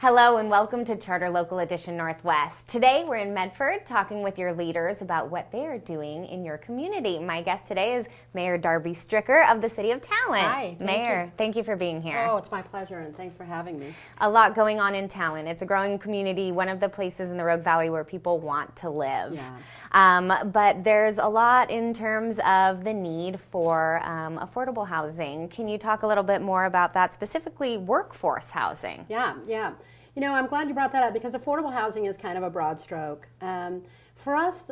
Hello and welcome to Charter Local Edition Northwest. Today we're in Medford talking with your leaders about what they are doing in your community. My guest today is Mayor Darby Stricker of the City of Talent. Hi, Mayor, thank you for being here. Oh, it's my pleasure, and thanks for having me. A lot going on in Talent. It's a growing community, one of the places in the Rogue Valley where people want to live. Yeah. But there's a lot in terms of the need for affordable housing. Can you talk a little bit more about that, specifically workforce housing? Yeah. You know, I'm glad you brought that up because affordable housing is kind of a broad stroke. For us,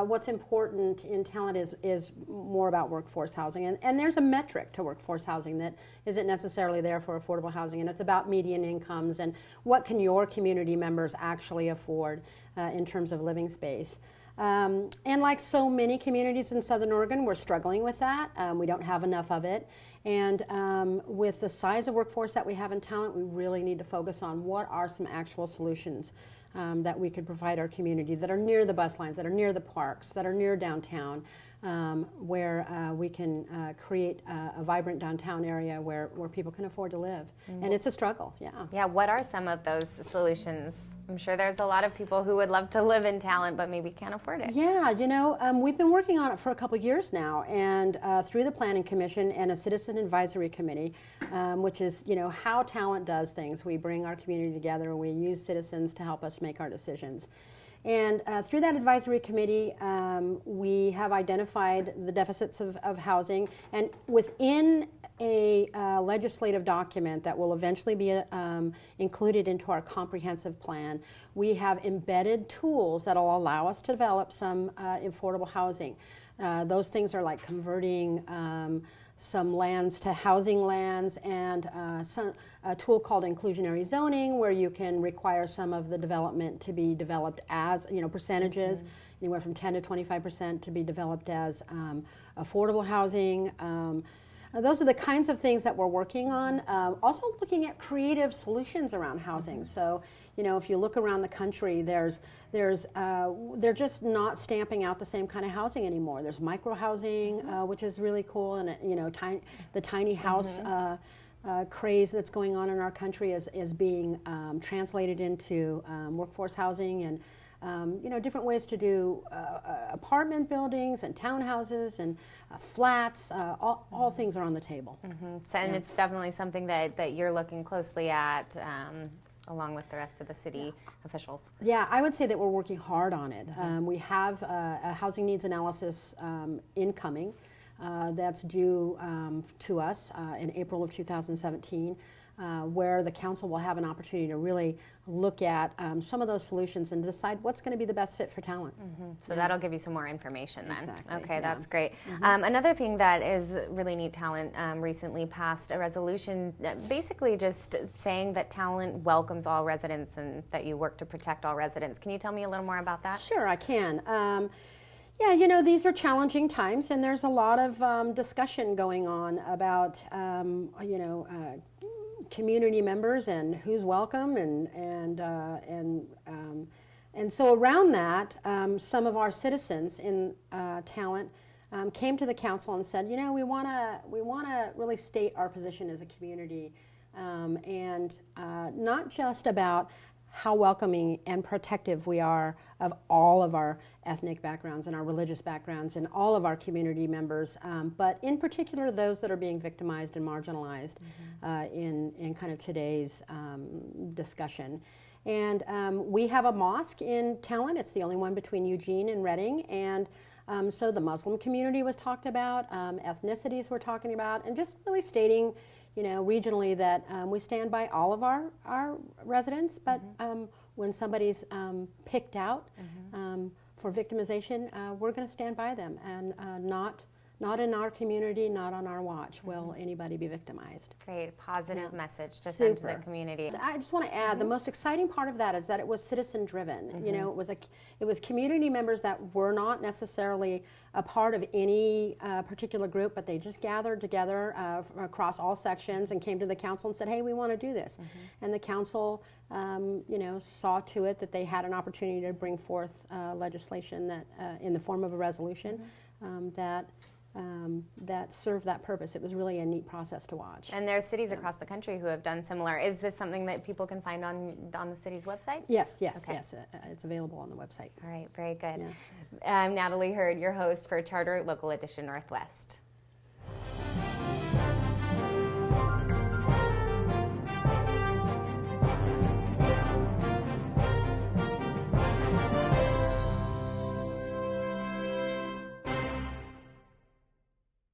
what's important in Talent is more about workforce housing. And there's a metric to workforce housing that isn't necessarily there for affordable housing, and it's about median incomes and what can your community members actually afford in terms of living space. And like so many communities in Southern Oregon, we're struggling with that. We don't have enough of it. And with the size of workforce that we have in Talent, we really need to focus on what are some actual solutions that we could provide our community that are near the bus lines, that are near the parks, that are near downtown, where we can create a vibrant downtown area where people can afford to live. And it's a struggle, yeah. Yeah, what are some of those solutions? I'm sure there's a lot of people who would love to live in Talent but maybe can't afford it. Yeah, you know, we've been working on it for a couple of years now, and through the Planning Commission and a Citizen Advisory Committee, which is, you know, how Talent does things. We bring our community together and we use citizens to help us make our decisions. And through that advisory committee, we have identified the deficits of housing, and within a legislative document that will eventually be included into our comprehensive plan, we have embedded tools that will allow us to develop some affordable housing. Those things are like converting some lands to housing lands, and a tool called inclusionary zoning, where you can require some of the development to be developed as, you know, percentages, anywhere from 10 to 25% to be developed as affordable housing. Those are the kinds of things that we're working on. Also looking at creative solutions around housing. So, you know, if you look around the country, they're just not stamping out the same kind of housing anymore. There's micro housing, which is really cool, and you know, the tiny house craze that's going on in our country is being translated into workforce housing, and you know, different ways to do apartment buildings and townhouses and flats. All things are on the table. So, and it's definitely something that you're looking closely at along with the rest of the city officials. Yeah, I would say that we're working hard on it. We have a housing needs analysis incoming that's due to us in April of 2017. Where the council will have an opportunity to really look at some of those solutions and decide what's going to be the best fit for Talent. So that'll give you some more information then. Exactly. Okay, that's great. Another thing that is really neat, Talent recently passed a resolution basically just saying that Talent welcomes all residents and that you work to protect all residents. Can you tell me a little more about that? Sure, I can. Yeah, you know, these are challenging times, and there's a lot of discussion going on about, you know, community members and who's welcome, and so around that, some of our citizens in Talent came to the council and said, you know, we want to really state our position as a community, and not just about how welcoming and protective we are of all of our ethnic backgrounds and our religious backgrounds and all of our community members, but in particular those that are being victimized and marginalized in kind of today's discussion. And we have a mosque in Talent. It's the only one between Eugene and Redding, and so the Muslim community was talked about, ethnicities we're talking about, and just really stating, you know, regionally that we stand by all of our residents, but when somebody's picked out for victimization, we're going to stand by them, and not in our community, not on our watch will anybody be victimized. Great, positive message to send to the community. I just want to add, the most exciting part of that is that it was citizen driven. You know, it was community members that were not necessarily a part of any particular group, but they just gathered together across all sections and came to the council and said, hey, we want to do this. And the council, you know, saw to it that they had an opportunity to bring forth legislation that, in the form of a resolution, that that served that purpose. It was really a neat process to watch. And there are cities across the country who have done similar. Is this something that people can find on the city's website? Yes, yes, Okay. yes. It's available on the website. All right, very good. Yeah. I'm Natalie Hurd, your host for Charter Local Edition Northwest.